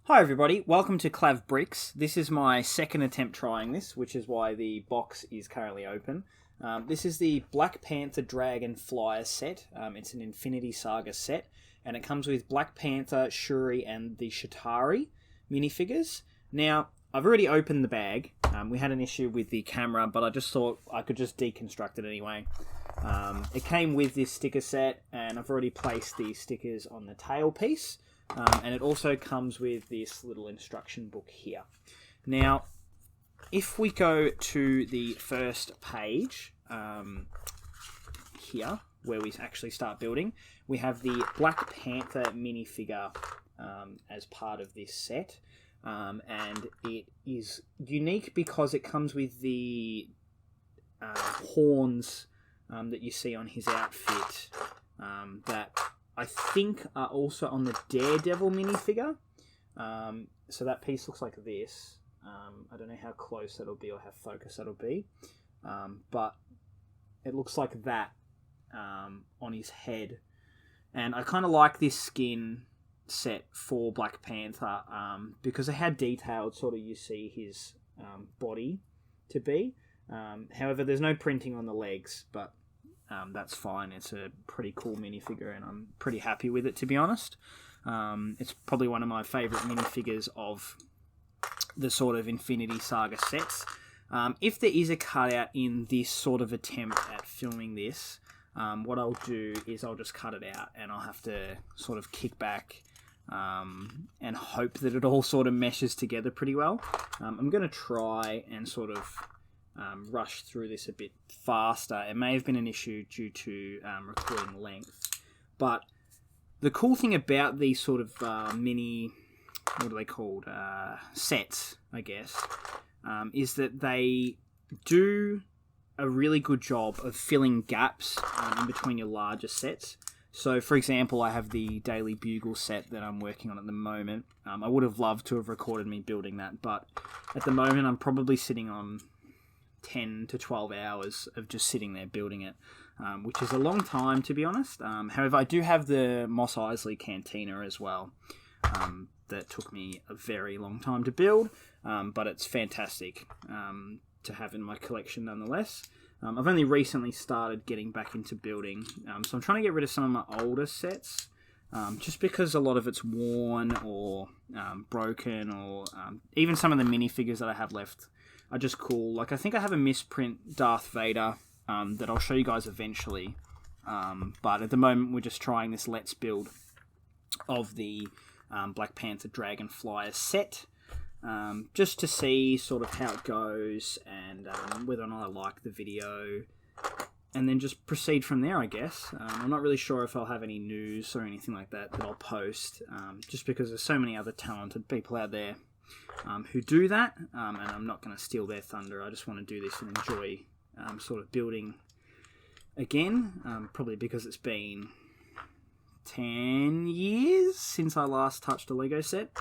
Hi everybody, welcome to ClavBricks. This is my second attempt trying this, which is why the box is currently open. This is the Black Panther Dragon Flyer set. It's an Infinity Saga set, and it comes with Black Panther, Shuri, and the Shatari minifigures. Now, I've already opened the bag. We had an issue with the camera, but I just thought I could just deconstruct it anyway. It came with this sticker set, and I've already placed the stickers on the tail piece. And it also comes with this little instruction book here. Now, if we go to the first page here, where we actually start building, we have the Black Panther minifigure as part of this set. And it is unique because it comes with the horns that you see on his outfit that I think are also on the Daredevil minifigure. So that piece looks like this. I don't know how close that'll be or how focused that'll be. But it looks like that on his head. And I kind of like this skin set for Black Panther because of how detailed sort of you see his body to be. However, there's no printing on the legs, but that's fine. It's a pretty cool minifigure, and I'm pretty happy with it, to be honest. It's probably one of my favourite minifigures of the sort of Infinity Saga sets. If there is a cutout in this sort of attempt at filming this, what I'll do is I'll just cut it out, and I'll have to sort of kick back and hope that it all sort of meshes together pretty well. I'm going to try and sort of rush through this a bit faster. It may have been an issue due to recording length, but the cool thing about these sort of mini, what are they called, sets, I guess, is that they do a really good job of filling gaps in between your larger sets. So, for example, I have the Daily Bugle set that I'm working on at the moment. I would have loved to have recorded me building that, but at the moment I'm probably sitting on 10 to 12 hours of just sitting there building it, which is a long time, to be honest. However, I do have the Mos Eisley Cantina as well. That took me a very long time to build, but it's fantastic to have in my collection nonetheless. I've only recently started getting back into building, so I'm trying to get rid of some of my older sets, just because a lot of it's worn or broken, or even some of the minifigures that I have left are just cool. Like, I think I have a misprint Darth Vader that I'll show you guys eventually, but at the moment we're just trying this Let's Build of the Black Panther Dragon Flyer set, just to see sort of how it goes and whether or not I like the video, and then just proceed from there, I guess. I'm not really sure if I'll have any news or anything like that I'll post, just because there's so many other talented people out there who do that, and I'm not going to steal their thunder. I just want to do this and enjoy sort of building again, probably because it's been 10 years since I last touched a Lego set,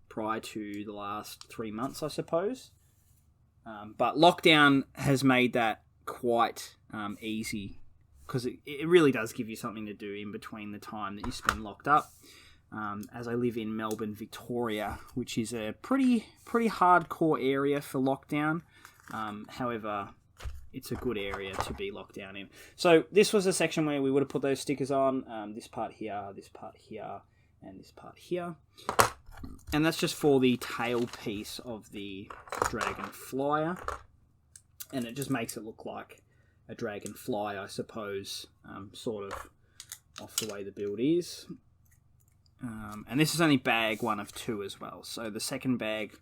prior to the last 3 months, I suppose. But lockdown has made that quite easy, because it really does give you something to do in between the time that you spend locked up. As I live in Melbourne, Victoria, which is a pretty hardcore area for lockdown. However, it's a good area to be locked down in. So this was a section where we would have put those stickers on, this part here, and this part here. And that's just for the tail piece of the Dragon Flyer. And it just makes it look like a Dragon Fly, I suppose, sort of off the way the build is. And this is only bag 1 of 2 as well. So the second bag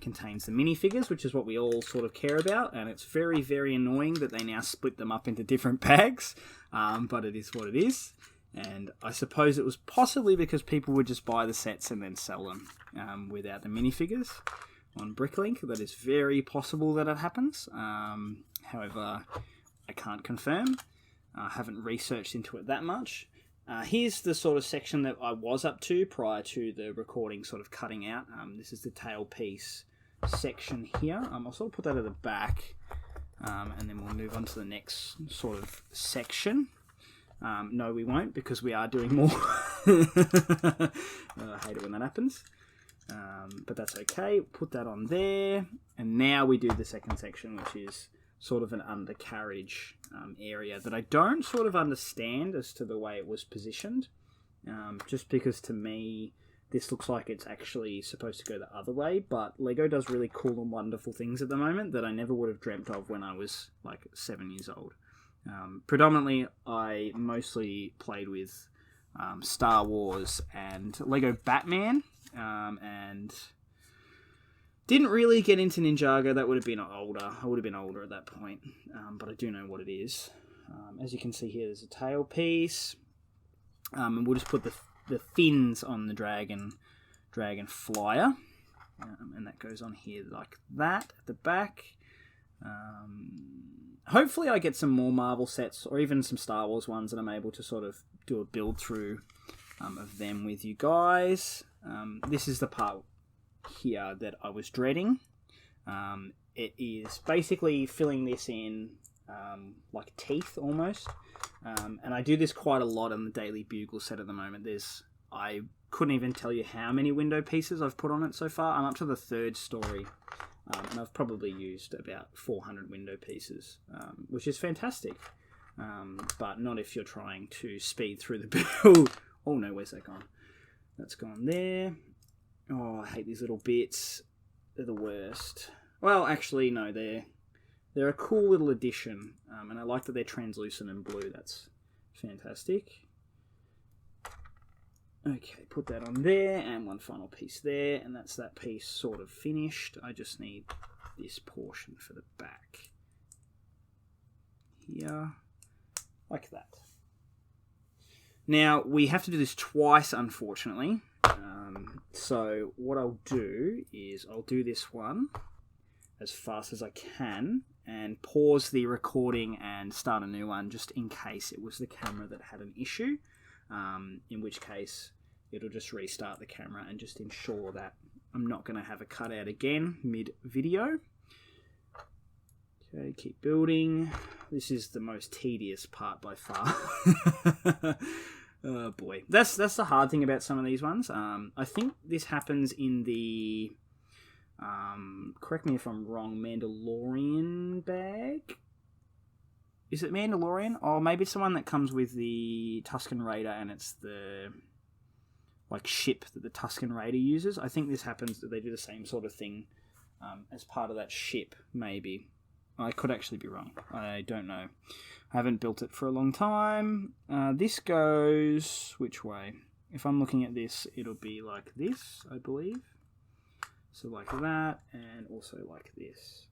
contains the minifigures, which is what we all sort of care about. And it's very, very annoying that they now split them up into different bags. But it is what it is. And I suppose it was possibly because people would just buy the sets and then sell them without the minifigures on Bricklink. That is very possible that it happens. However, I can't confirm. I haven't researched into it that much. Here's the sort of section that I was up to prior to the recording sort of cutting out. This is the tail piece section here. I'll sort of put that at the back, and then we'll move on to the next sort of section. No, we won't, because we are doing more. I hate it when that happens. But that's okay. Put that on there. And now we do the second section, which is sort of an undercarriage area that I don't sort of understand as to the way it was positioned. Just because to me, this looks like it's actually supposed to go the other way. But Lego does really cool and wonderful things at the moment that I never would have dreamt of when I was like 7 years old. Predominantly, I mostly played with Star Wars and Lego Batman, and didn't really get into Ninjago. That would have been older. I would have been older at that point, but I do know what it is. As you can see here, there's a tail piece, and we'll just put the fins on the Dragon Flyer, and that goes on here like that at the back. Hopefully I get some more Marvel sets or even some Star Wars ones that I'm able to sort of do a build through of them with you guys. This is the part here that I was dreading. It is basically filling this in like teeth almost. And I do this quite a lot on the Daily Bugle set at the moment. I couldn't even tell you how many window pieces I've put on it so far. I'm up to the 3rd story. And I've probably used about 400 window pieces, which is fantastic. But not if you're trying to speed through the build. Oh no, where's that gone? That's gone there. Oh, I hate these little bits. They're the worst. Well, actually, no, they're a cool little addition. And I like that they're translucent and blue. That's fantastic. Okay, put that on there, and one final piece there, and that's that piece sort of finished. I just need this portion for the back. Here, like that. Now, we have to do this twice, unfortunately. So what I'll do is I'll do this one as fast as I can, and pause the recording and start a new one, just in case it was the camera that had an issue. In which case, it'll just restart the camera and just ensure that I'm not going to have a cutout again mid-video. Okay, keep building. This is the most tedious part by far. Oh boy. That's the hard thing about some of these ones. I think this happens in the, correct me if I'm wrong, Mandalorian bag? Is it Mandalorian? Or maybe it's the one that comes with the Tusken Raider and it's the like ship that the Tusken Raider uses. I think this happens, that they do the same sort of thing as part of that ship, maybe. I could actually be wrong. I don't know. I haven't built it for a long time. This goes which way? If I'm looking at this, it'll be like this, I believe. So like that, and also like this.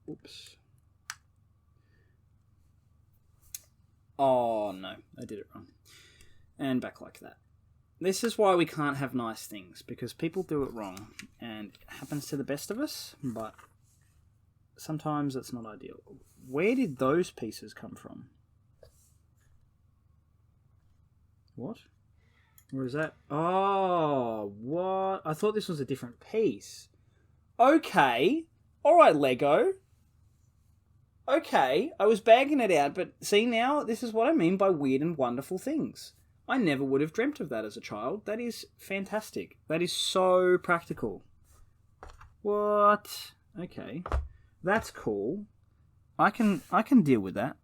Oops. Oh no, I did it wrong. And back like that. This is why we can't have nice things, because people do it wrong, and it happens to the best of us, but sometimes it's not ideal. Where did those pieces come from? What? Where is that? Oh, what? I thought this was a different piece. Okay. Alright, Lego. Okay, I was bagging it out, but see now, this is what I mean by weird and wonderful things. I never would have dreamt of that as a child. That is fantastic. That is so practical. What? Okay. That's cool. I can deal with that.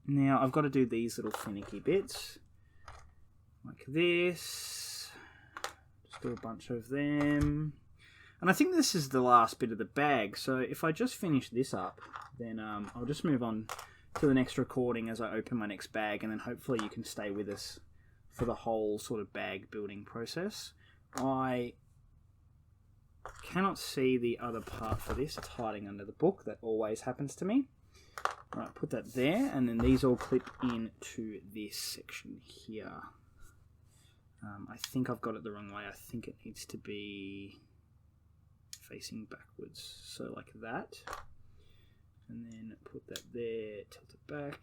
Now, I've got to do these little finicky bits. Like this. Just do a bunch of them. And I think this is the last bit of the bag, so if I just finish this up, then I'll just move on to the next recording as I open my next bag, and then hopefully you can stay with us for the whole sort of bag building process. I cannot see the other part for this. It's hiding under the book. That always happens to me. Alright, put that there, and then these all clip into this section here. I think I've got it the wrong way. I think it needs to be facing backwards, so like that, and then put that there, tilt it back,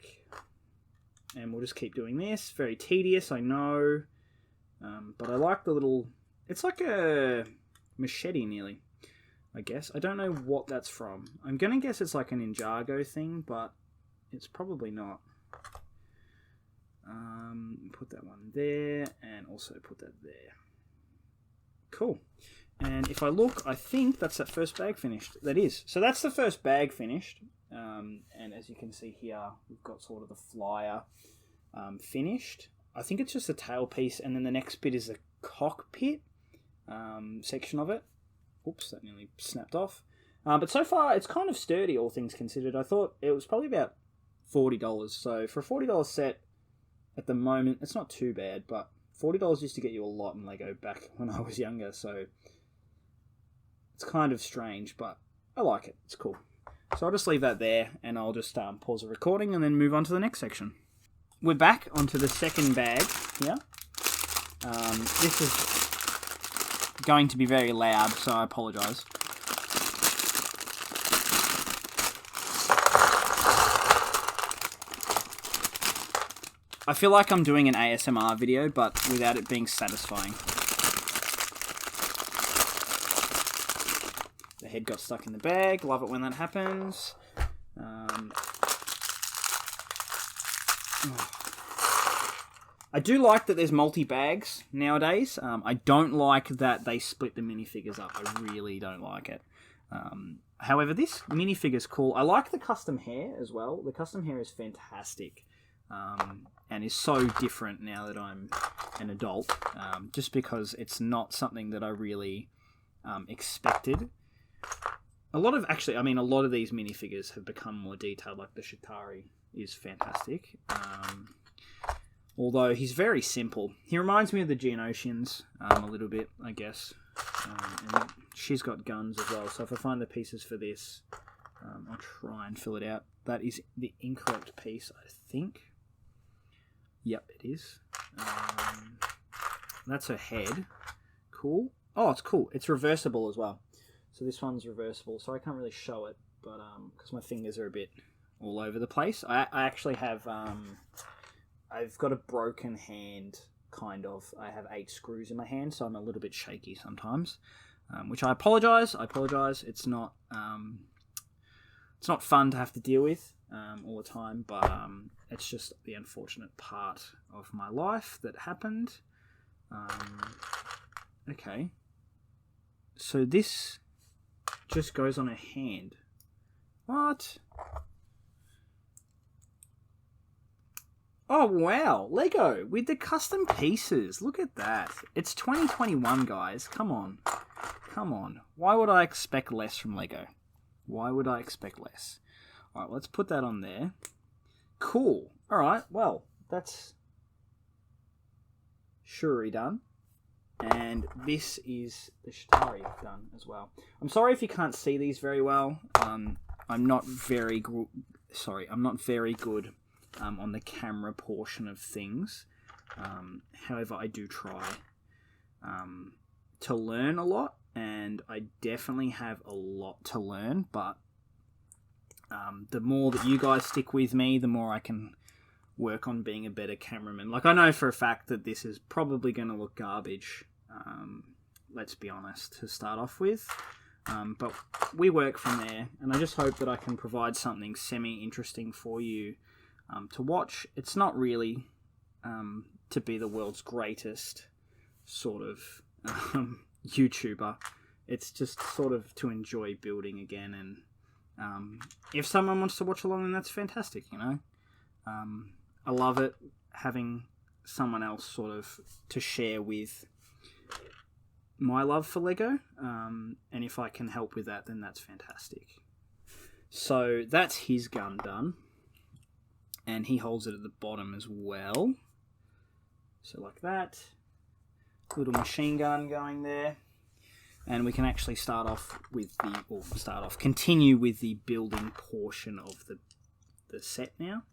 and we'll just keep doing this. Very tedious, I know, but I like the little, it's like a machete nearly, I guess. I don't know what that's from. I'm gonna guess it's like a Ninjago thing, but it's probably not. Put that one there, and also put that there. Cool. And if I look, I think that's that first bag finished. That is. So that's the first bag finished. And as you can see here, we've got sort of the flyer finished. I think it's just a tail piece, and then the next bit is the cockpit section of it. Oops, that nearly snapped off. But so far, it's kind of sturdy, all things considered. I thought it was probably about $40. So for a $40 set, at the moment, it's not too bad, but $40 used to get you a lot in Lego back when I was younger, so it's kind of strange, but I like it. It's cool. So I'll just leave that there, and I'll just pause the recording and then move on to the next section. We're back onto the second bag here. This is going to be very loud, so I apologise. I feel like I'm doing an ASMR video, but without it being satisfying. The head got stuck in the bag. Love it when that happens. I do like that there's multi-bags nowadays. I don't like that they split the minifigures up. I really don't like it. However, this minifigure's cool. I like the custom hair as well. The custom hair is fantastic. And is so different now that I'm an adult, just because it's not something that I really expected. A lot of these minifigures have become more detailed, like the Shatari is fantastic. Although he's very simple. He reminds me of the Geonosians a little bit, I guess. And she's got guns as well, so if I find the pieces for this, I'll try and fill it out. That is the incorrect piece, I think. Yep, it is. That's her head. Cool. Oh, it's cool. It's reversible as well. So this one's reversible. So I can't really show it, but because my fingers are a bit all over the place. I actually have... I've got a broken hand, kind of. I have 8 screws in my hand, so I'm a little bit shaky sometimes. Which I apologise. It's not fun to have to deal with all the time, but it's just the unfortunate part of my life that happened. Okay. So this just goes on a hand. What? Oh, wow. Lego with the custom pieces. Look at that. It's 2021, guys. Come on. Why would I expect less from Lego? Why would I expect less? All right, let's put that on there. Cool. All right, well, that's Shuri done. And this is the Shatari done as well. I'm sorry if you can't see these very well. I'm not very good on the camera portion of things. However, I do try to learn a lot, and I definitely have a lot to learn, but the more that you guys stick with me, the more I can work on being a better cameraman. Like, I know for a fact that this is probably going to look garbage, let's be honest, to start off with. But we work from there, and I just hope that I can provide something semi-interesting for you to watch. It's not really to be the world's greatest sort of YouTuber. It's just sort of to enjoy building again, and if someone wants to watch along, then that's fantastic, you know. I love it having someone else sort of to share with my love for Lego, and if I can help with that, then that's fantastic. So that's his gun done, and he holds it at the bottom as well. So like that, little machine gun going there, and we can actually continue with the building portion of the set now.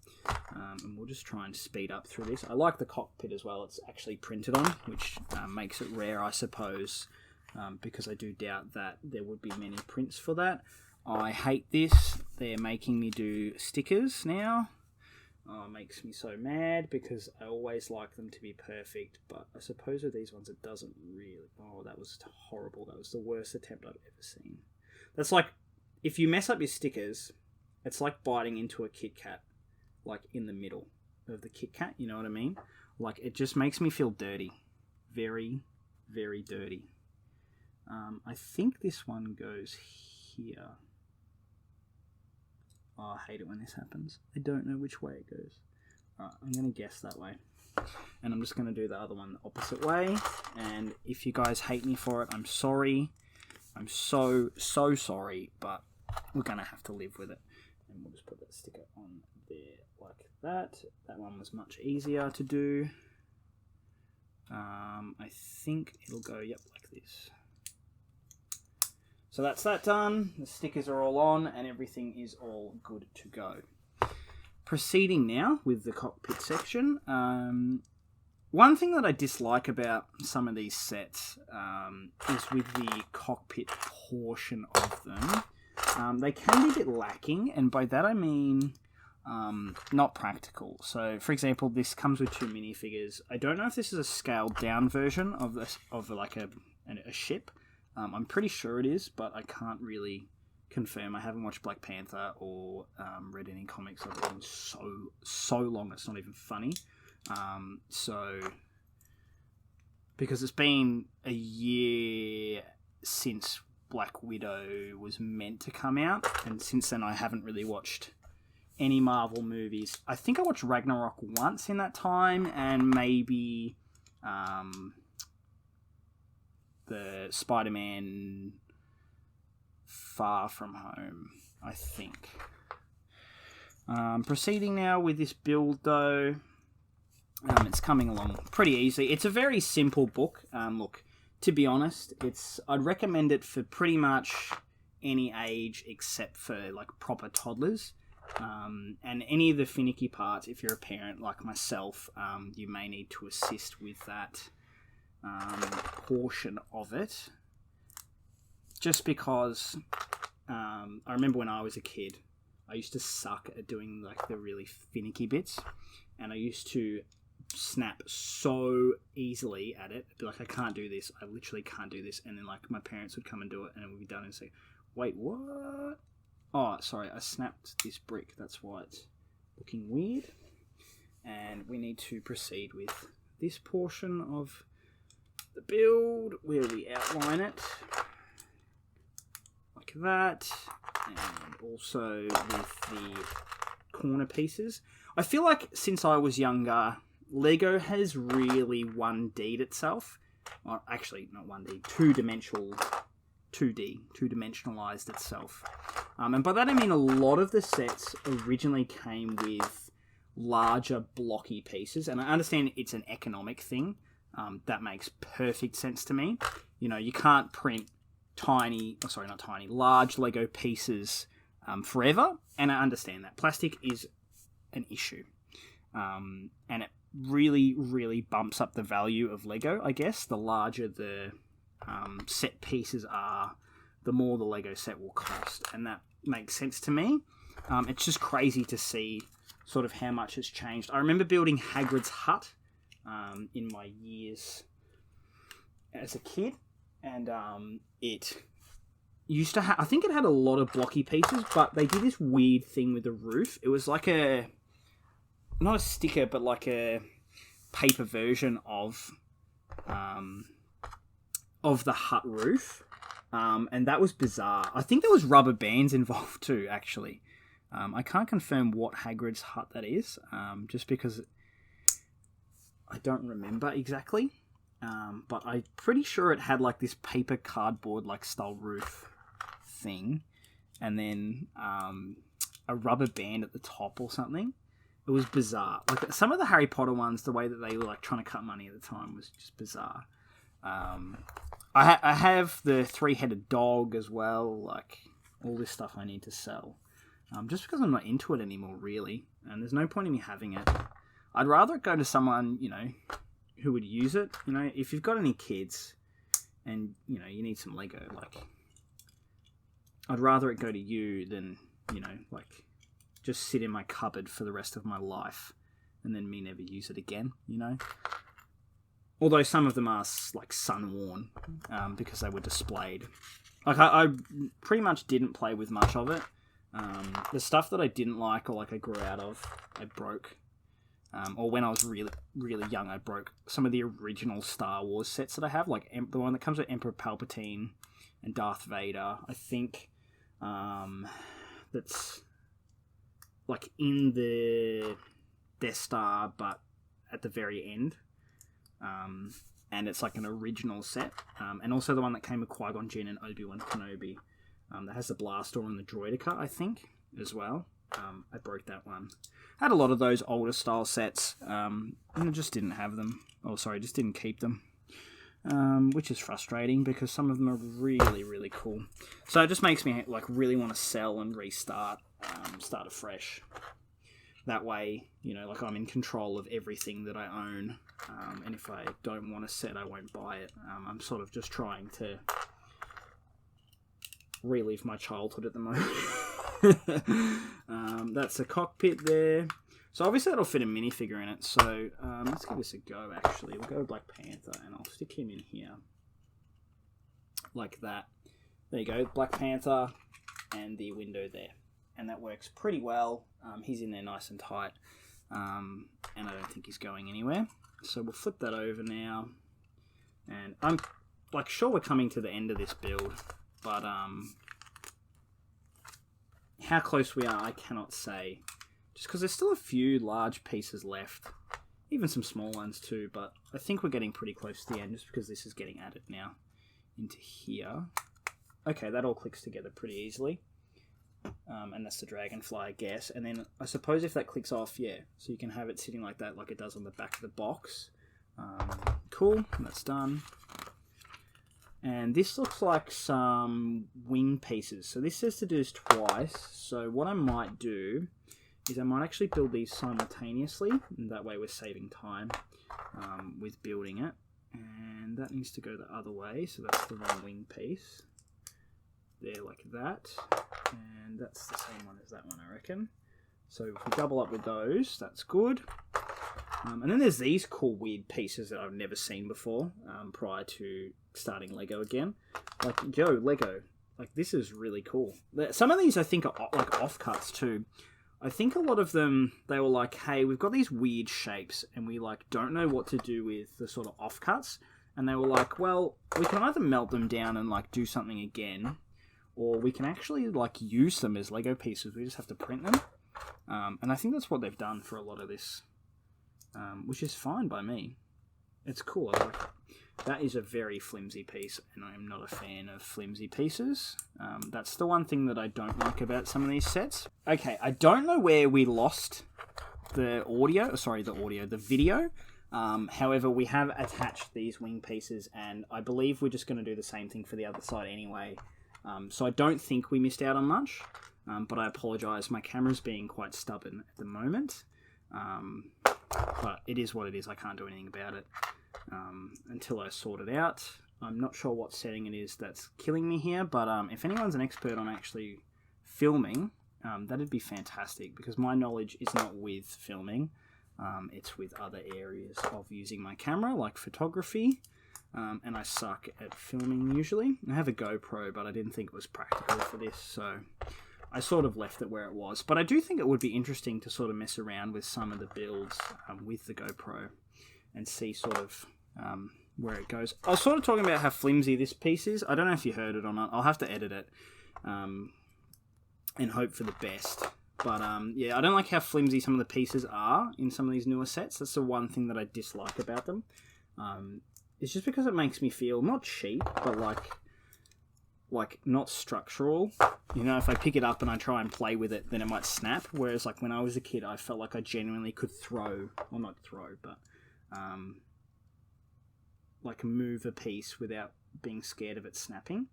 And we'll just try and speed up through this. I like the cockpit as well. It's actually printed on, which makes it rare, I suppose, because I do doubt that there would be many prints for that. I hate this. They're making me do stickers now. Oh, it makes me so mad because I always like them to be perfect, but I suppose with these ones it doesn't really. Oh, that was horrible. That was the worst attempt I've ever seen. That's like, if you mess up your stickers, it's like biting into a Kit Kat, like in the middle. of the Kit Kat, you know what I mean? Like, it just makes me feel dirty. Very, very dirty. I think this one goes here. Oh, I hate it when this happens. I don't know which way it goes. Alright, I'm going to guess that way. And I'm just going to do the other one the opposite way. And if you guys hate me for it, I'm sorry. I'm so sorry, but we're going to have to live with it. And we'll just put that sticker on there like that. That one was much easier to do. I think it'll go, yep, like this. So that's that done. The stickers are all on and everything is all good to go. Proceeding now with the cockpit section. One thing that I dislike about some of these sets is with the cockpit portion of them. They can be a bit lacking, and by that I mean not practical. So, for example, this comes with 2 minifigures. I don't know if this is a scaled down version of this, of like a ship. I'm pretty sure it is, but I can't really confirm. I haven't watched Black Panther or read any comics of it in so long. It's not even funny. So, because it's been a year since Black Widow was meant to come out, and since then I haven't really watched any Marvel movies. I think I watched Ragnarok once in that time, and maybe the Spider-Man Far From Home, I think. Proceeding now with this build, though. It's coming along pretty easily. It's a very simple book. Look, to be honest, I'd recommend it for pretty much any age except for like proper toddlers. And any of the finicky parts, if you're a parent like myself, you may need to assist with that portion of it. Just because I remember when I was a kid, I used to suck at doing like the really finicky bits, and I used to snap so easily at it. I'd be like, I can't do this. I literally can't do this. And then like my parents would come and do it, and it would be done and say, wait, what? Oh, sorry, I snapped this brick. That's why it's looking weird. And we need to proceed with this portion of the build where we outline it like that, and also with the corner pieces. I feel like since I was younger, Lego has really 1D'd itself. Well, actually, not 1D, two-dimensionalized itself. And by that I mean a lot of the sets originally came with larger blocky pieces, and I understand it's an economic thing. That makes perfect sense to me. You know, you can't print large Lego pieces forever, and I understand that. Plastic is an issue. And it really, really bumps up the value of Lego, I guess. The larger the set pieces are, the more the Lego set will cost, and that makes sense to me. It's just crazy to see sort of how much has changed. I remember building Hagrid's hut in my years as a kid, and it used to have, I think it had a lot of blocky pieces, but they did this weird thing with the roof. It was like not a sticker, but like a paper version of the hut roof. And that was bizarre. I think there was rubber bands involved too, actually. I can't confirm what Hagrid's hut that is, just because I don't remember exactly. But I'm pretty sure it had like this paper cardboard like style roof thing, and then a rubber band at the top or something. It was bizarre. Like some of the Harry Potter ones, the way that they were like trying to cut money at the time was just bizarre. I have the 3-headed dog as well, like all this stuff I need to sell. Just because I'm not into it anymore, really. And there's no point in me having it. I'd rather go to someone, who would use it. If you've got any kids and, you need some Lego, like, I'd rather it go to you than, just sit in my cupboard for the rest of my life and then me never use it again, Although some of them are like sun-worn because they were displayed. Like I pretty much didn't play with much of it. The stuff that I didn't like or like I grew out of, I broke. or when I was really, really young, I broke some of the original Star Wars sets that I have, like the one that comes with Emperor Palpatine and Darth Vader. I think that's like in the Death Star, but at the very end. And it's like an original set. And also the one that came with Qui-Gon Jinn and Obi-Wan Kenobi. That has the blaster and the droidica, I think, as well. I broke that one. I had a lot of those older style sets, and I just didn't have them. Oh, sorry, just didn't keep them. Which is frustrating because some of them are really, really cool. So it just makes me like really want to sell and restart, start afresh. That way, you know, like I'm in control of everything that I own. And if I don't want a set, I won't buy it. I'm sort of just trying to relive my childhood at the moment. That's the cockpit there. So obviously that'll fit a minifigure in it. So let's give this a go, actually. We'll go with Black Panther, and I'll stick him in here. Like that. There you go, Black Panther and the window there. And that works pretty well. He's in there nice and tight. And I don't think he's going anywhere. So we'll flip that over now. And I'm like sure we're coming to the end of this build. But how close we are, I cannot say. Just because there's still a few large pieces left. Even some small ones too. But I think we're getting pretty close to the end just because this is getting added now into here. Okay, that all clicks together pretty easily. And that's the Dragonfly, I guess. And then I suppose if that clicks off, yeah. So you can have it sitting like that, like it does on the back of the box. Cool, that's done. And this looks like some wing pieces. So this says to do this twice. So what I might do is I might actually build these simultaneously. And that way we're saving time with building it. And that needs to go the other way. So that's the wrong wing piece. There, like that. And that's the same one as that one, I reckon. So if we double up with those, that's good. And then there's these cool weird pieces that I've never seen before prior to starting Lego again. Like, yo, Lego. Like, this is really cool. Some of these I think are like offcuts too. I think a lot of them, they were like, hey, we've got these weird shapes and we like don't know what to do with the sort of offcuts. And they were like, well, we can either melt them down and like do something again, or we can actually like use them as Lego pieces. We just have to print them. And I think that's what they've done for a lot of this, which is fine by me. It's cool. I like it. That is a very flimsy piece, and I am not a fan of flimsy pieces. That's the one thing that I don't like about some of these sets. Okay, I don't know where we lost the video. However, we have attached these wing pieces, and I believe we're just going to do the same thing for the other side anyway. So I don't think we missed out on much, but I apologise. My camera's being quite stubborn at the moment, but it is what it is. I can't do anything about it until I sort it out. I'm not sure what setting it is that's killing me here, but if anyone's an expert on actually filming, that'd be fantastic, because my knowledge is not with filming. It's with other areas of using my camera, like photography. And I suck at filming usually. I have a GoPro, but I didn't think it was practical for this, so I sort of left it where it was. But I do think it would be interesting to sort of mess around with some of the builds with the GoPro and see sort of where it goes. I was sort of talking about how flimsy this piece is. I don't know if you heard it or not. I'll have to edit it and hope for the best. But yeah, I don't like how flimsy some of the pieces are in some of these newer sets. That's the one thing that I dislike about them. It's just because it makes me feel not cheap, but like not structural. You know, if I pick it up and I try and play with it, then it might snap. Whereas like when I was a kid, I felt like I genuinely could not throw, but like move a piece without being scared of it snapping.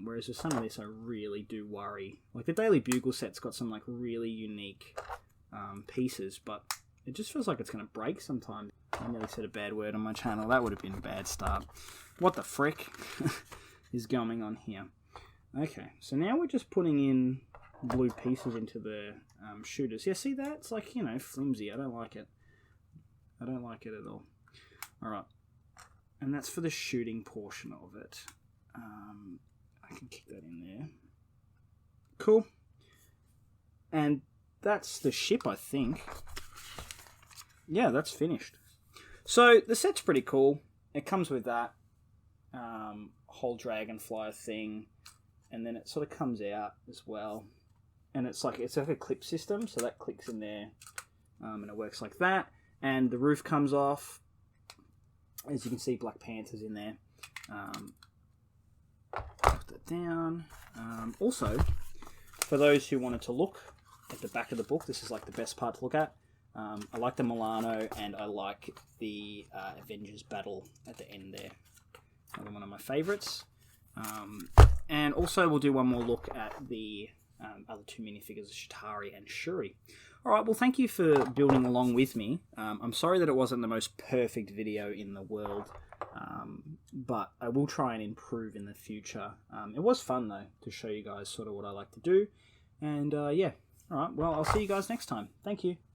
Whereas with some of this, I really do worry. Like the Daily Bugle set's got some like really unique pieces, but it just feels like it's going to break sometimes. I nearly said a bad word on my channel. That would have been a bad start. What the frick is going on here? Okay, so now we're just putting in blue pieces into the shooters. Yeah, see that? It's like, you know, flimsy. I don't like it. I don't like it at all. Alright. And that's for the shooting portion of it. I can kick that in there. Cool. And that's the ship, I think. yeah, that's finished. So the set's pretty cool. It comes with that whole Dragon Flyer thing, and then it sort of comes out as well. And it's like a clip system, so that clicks in there, and it works like that. And the roof comes off. As you can see, Black Panther's in there. Put that down. Also, for those who wanted to look at the back of the book, this is like the best part to look at. I like the Milano, and I like the Avengers battle at the end there. Another one of my favourites. And also we'll do one more look at the other two minifigures, Shatari and Shuri. Alright, well thank you for building along with me. I'm sorry that it wasn't the most perfect video in the world, but I will try and improve in the future. It was fun though, to show you guys sort of what I like to do. And yeah, alright, well I'll see you guys next time. Thank you.